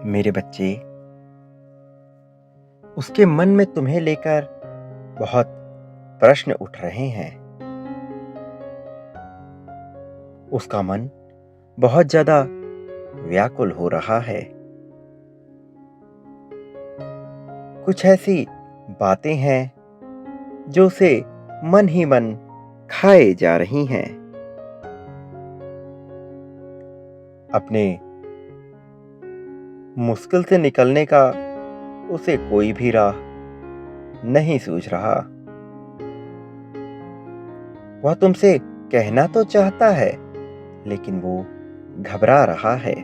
मेरे बच्चे, उसके मन में तुम्हें लेकर बहुत प्रश्न उठ रहे हैं। उसका मन बहुत ज्यादा व्याकुल हो रहा है। कुछ ऐसी बातें हैं जो उसे मन ही मन खाए जा रही हैं। अपने मुश्किल से निकलने का उसे कोई भी राह नहीं सूझ रहा। वह तुमसे कहना तो चाहता है, लेकिन वो घबरा रहा है।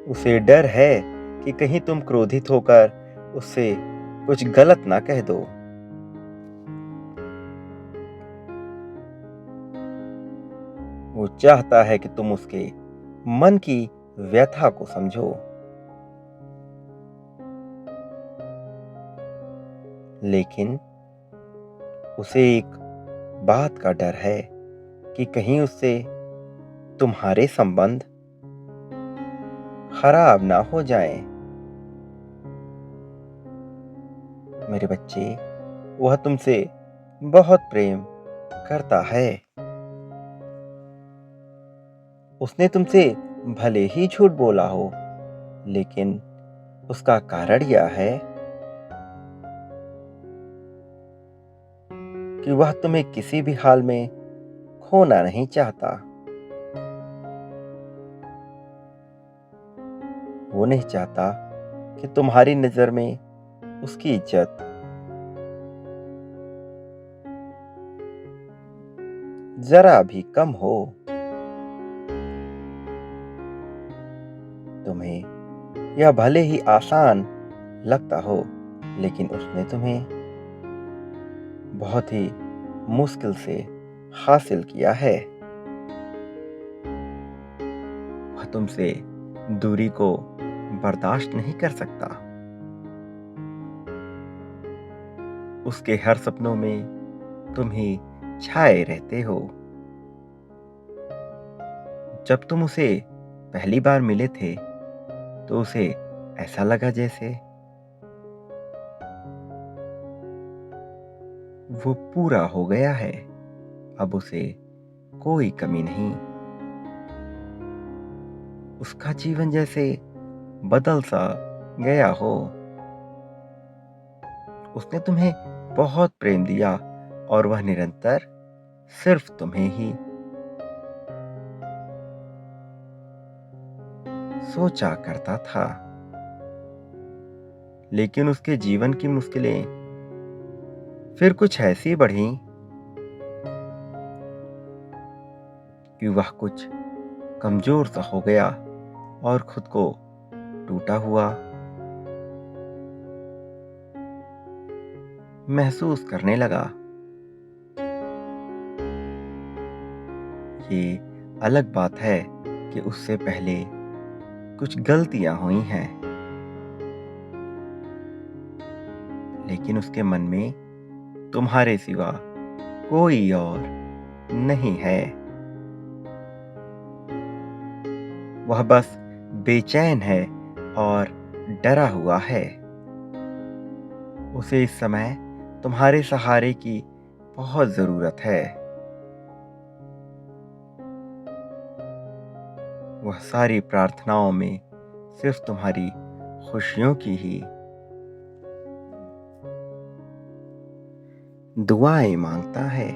उसे डर है कि कहीं तुम क्रोधित होकर उससे कुछ गलत ना कह दो। वो चाहता है कि तुम उसके मन की व्यथा को समझो। लेकिन उसे एक बात का डर है कि कहीं उससे तुम्हारे संबंध खराब ना हो जाएं। मेरे बच्चे, वह तुमसे बहुत प्रेम करता है। उसने तुमसे भले ही झूठ बोला हो, लेकिन उसका कारण यह है कि वह तुम्हें किसी भी हाल में खोना नहीं चाहता। वो नहीं चाहता कि तुम्हारी नजर में उसकी इज्जत जरा भी कम हो। तुम्हें यह भले ही आसान लगता हो, लेकिन उसने तुम्हें बहुत ही मुश्किल से हासिल किया है। वह तुमसे दूरी को बर्दाश्त नहीं कर सकता। उसके हर सपनों में तुम ही छाए रहते हो। जब तुम उसे पहली बार मिले थे, तो उसे ऐसा लगा जैसे वो पूरा हो गया है। अब उसे कोई कमी नहीं। उसका जीवन जैसे बदल सा गया हो। उसने तुम्हें बहुत प्रेम दिया और वह निरंतर सिर्फ तुम्हें ही सोचा करता था। लेकिन उसके जीवन की मुश्किलें फिर कुछ ऐसी बढ़ी कि वह कुछ कमजोर सा हो गया और खुद को टूटा हुआ महसूस करने लगा। ये अलग बात है कि उससे पहले कुछ गलतियां हुई हैं, लेकिन उसके मन में तुम्हारे सिवा कोई और नहीं है। वह बस बेचैन है और डरा हुआ है। उसे इस समय तुम्हारे सहारे की बहुत जरूरत है। वह सारी प्रार्थनाओं में सिर्फ तुम्हारी खुशियों की ही दुआएं मांगता है।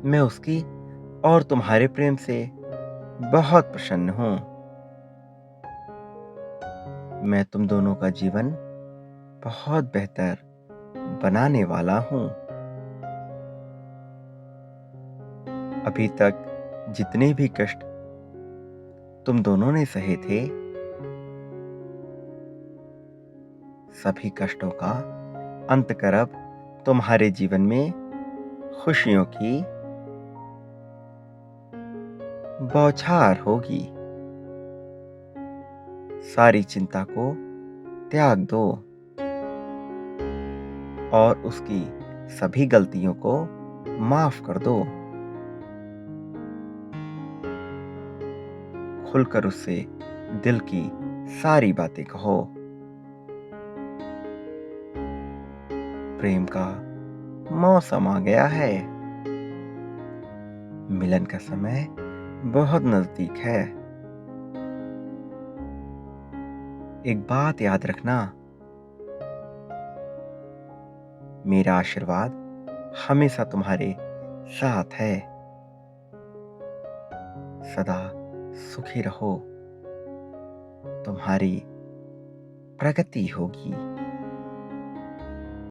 मैं उसकी और तुम्हारे प्रेम से बहुत प्रसन्न हूं। मैं तुम दोनों का जीवन बहुत बेहतर बनाने वाला हूं। अभी तक जितने भी कष्ट तुम दोनों ने सहे थे, सभी कष्टों का अंत कर अब तुम्हारे जीवन में खुशियों की बौछार होगी। सारी चिंता को त्याग दो और उसकी सभी गलतियों को माफ कर दो। खुलकर उससे दिल की सारी बातें कहो। प्रेम का मौसम आ गया है। मिलन का समय बहुत नजदीक है। एक बात याद रखना, मेरा आशीर्वाद हमेशा तुम्हारे साथ है। सदा सुखी रहो, तुम्हारी प्रगति होगी।